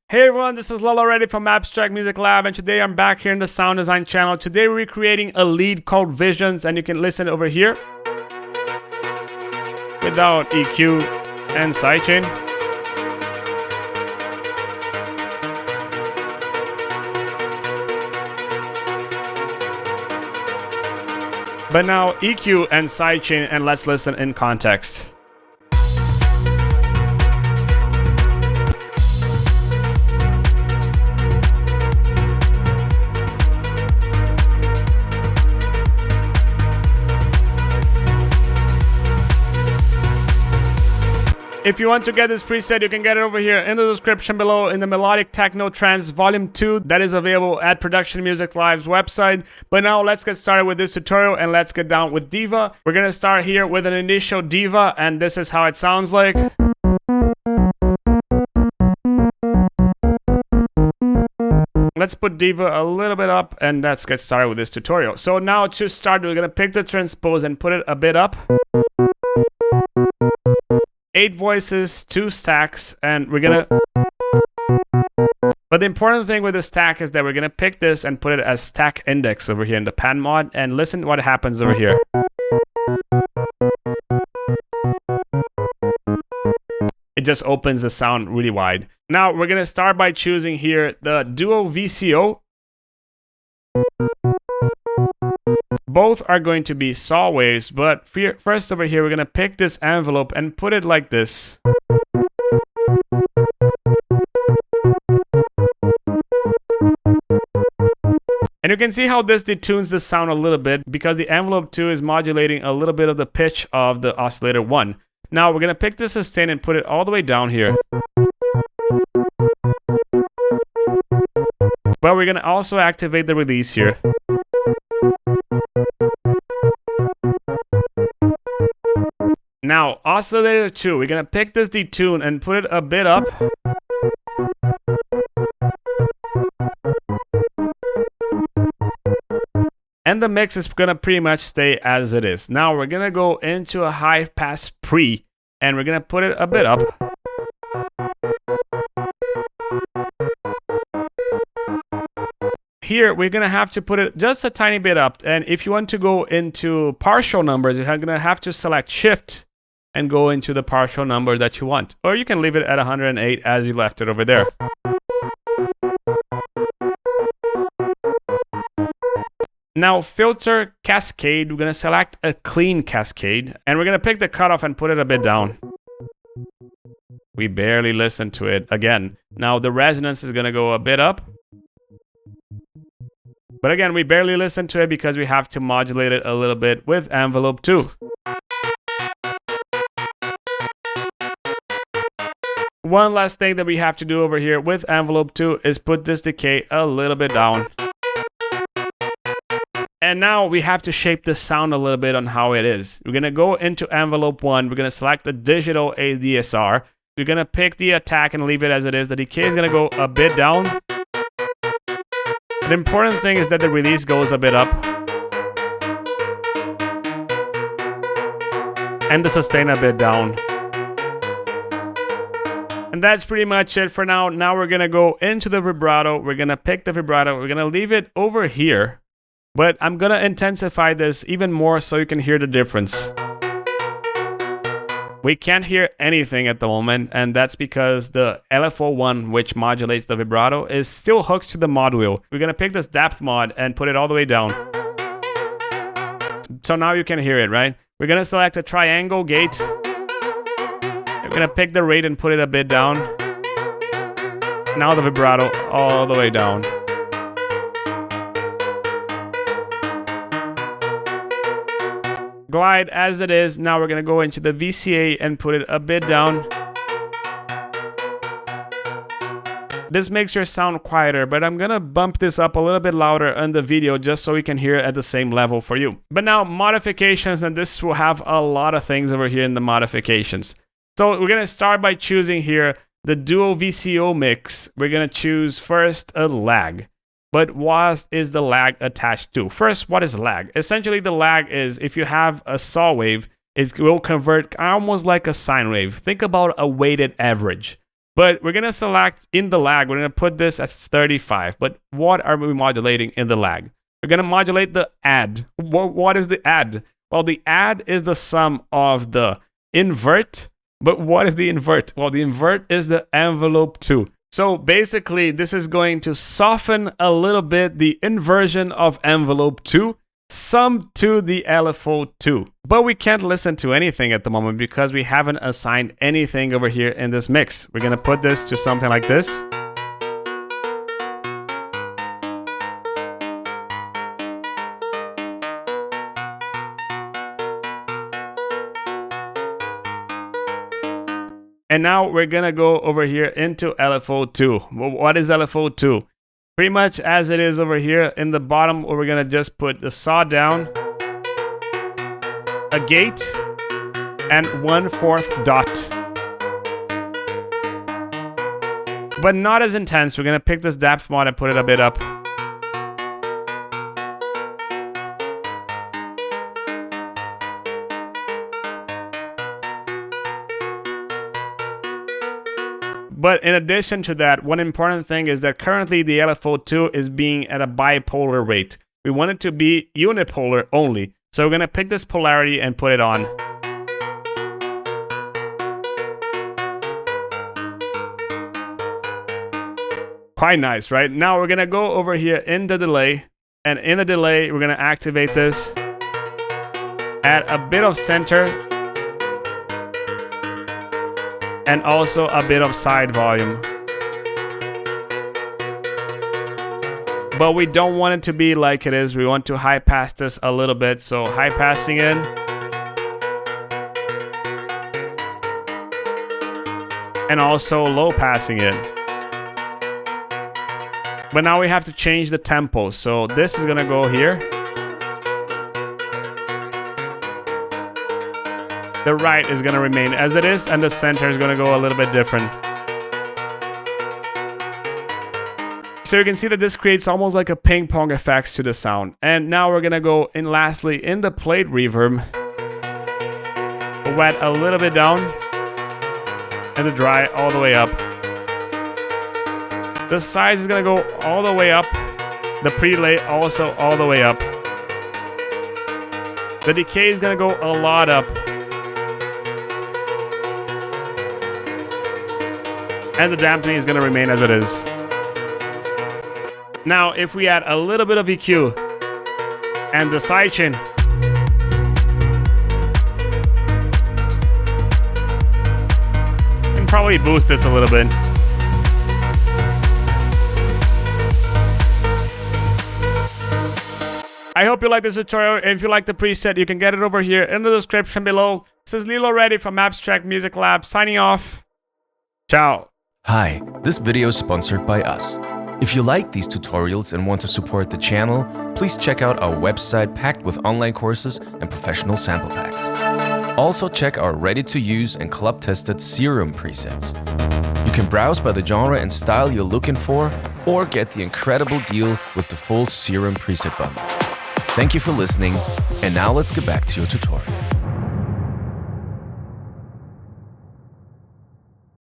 Hey everyone, this is Lolo Reddy from Abstract Music Lab, and today I'm back here in the sound design channel. Today we're creating a lead called Visions, and you can listen over here without EQ and sidechain. But now EQ and sidechain, and let's listen in context. If you want to get this preset, you can get it over here in the description below in the Melodic Techno Trance Volume 2 that is available at Production Music Live's website. But now let's get started with this tutorial and let's get down with DIVA. We're going to start here with an initial DIVA, and this is how it sounds like. Let's put DIVA a little bit up and let's get started with this tutorial. So now to start, we're going to pick the transpose and put it a bit up. 8 voices, 2 stacks, and we're gonna... But the important thing with the stack is that we're gonna pick this and put it as stack index over here in the pan mod, and listen what happens over here. It just opens the sound really wide. Now we're gonna start by choosing here the Duo VCO. Both are going to be saw waves, but first over here, we're going to pick this envelope and put it like this. And you can see how this detunes the sound a little bit because the envelope 2 is modulating a little bit of the pitch of the oscillator 1. Now we're going to pick the sustain and put it all the way down here. But we're going to also activate the release here. Now, oscillator 2, we're going to pick this detune and put it a bit up. And the mix is going to pretty much stay as it is. Now, we're going to go into a high pass pre, and we're going to put it a bit up. Here, we're going to have to put it just a tiny bit up. And if you want to go into partial numbers, you're going to have to select Shift and go into the partial number that you want. Or you can leave it at 108 as you left it over there. Now, filter cascade, we're going to select a clean cascade. And we're going to pick the cutoff and put it a bit down. We barely listen to it again. Now, the resonance is going to go a bit up. But again, we barely listen to it because we have to modulate it a little bit with envelope 2. One last thing that we have to do over here with envelope 2 is put this decay a little bit down. And now we have to shape the sound a little bit on how it is. We're going to go into envelope 1. We're going to select the digital ADSR. We're going to pick the attack and leave it as it is. The decay is going to go a bit down. The important thing is that the release goes a bit up. And the sustain a bit down. And that's pretty much it for now. Now we're going to go into the vibrato. We're going to pick the vibrato. We're going to leave it over here. But I'm going to intensify this even more so you can hear the difference. We can't hear anything at the moment, and that's because the LFO1, which modulates the vibrato, is still hooked to the mod wheel. We're going to pick this depth mod and put it all the way down. So now you can hear it, right? We're going to select a triangle gate. We're going to pick the rate and put it a bit down. Now the vibrato all the way down. Glide as it is. Now we're going to go into the VCA and put it a bit down. This makes your sound quieter, but I'm going to bump this up a little bit louder in the video just so we can hear it at the same level for you. But now modifications, and this will have a lot of things over here in the modifications. So we're going to start by choosing here the Duo VCO mix. We're going to choose first a lag. But what is the lag attached to? First, what is lag? Essentially, the lag is if you have a saw wave, it will convert almost like a sine wave. Think about a weighted average. But we're going to select in the lag, we're going to put this at 35. But what are we modulating in the lag? We're going to modulate the add. What is the add? Well, the add is the sum of the invert. But what is the invert? Well, the invert is the envelope 2. So basically, this is going to soften a little bit the inversion of envelope 2, sum to the LFO 2. But we can't listen to anything at the moment because we haven't assigned anything over here in this mix. We're going to put this to something like this. And now we're going to go over here into LFO2. Well, what is LFO2? Pretty much as it is over here in the bottom, where we're going to just put the saw down, a gate, and 1/4 dot. But not as intense. We're going to pick this depth mod and put it a bit up. But in addition to that, one important thing is that currently the LFO2 is being at a bipolar rate. We want it to be unipolar only. So we're going to pick this polarity and put it on. Quite nice, right? Now we're going to go over here in the delay. And in the delay, we're going to activate this. Add a bit of center. And also a bit of side volume. But we don't want it to be like it is. We want to high pass this a little bit. So high passing in. And also low passing in. But now we have to change the tempo. So this is gonna go here. The right is going to remain as it is, and the center is going to go a little bit different. So you can see that this creates almost like a ping pong effects to the sound. And now we're going to go in lastly in the plate reverb. Wet a little bit down, and the dry all the way up. The size is going to go all the way up. The pre-delay also all the way up. The decay is going to go a lot up. And the dampening is going to remain as it is. Now, if we add a little bit of EQ and the sidechain, and probably boost this a little bit. I hope you like this tutorial. If you like the preset, you can get it over here in the description below. This is Lilo Reddy from Abstract Music Lab signing off. Ciao. Hi, this video is sponsored by us. If you like these tutorials and want to support the channel, please check out our website packed with online courses and professional sample packs. Also check our ready-to-use and club-tested Serum presets. You can browse by the genre and style you're looking for, or get the incredible deal with the full Serum preset bundle. Thank you for listening, and now let's get back to your tutorial.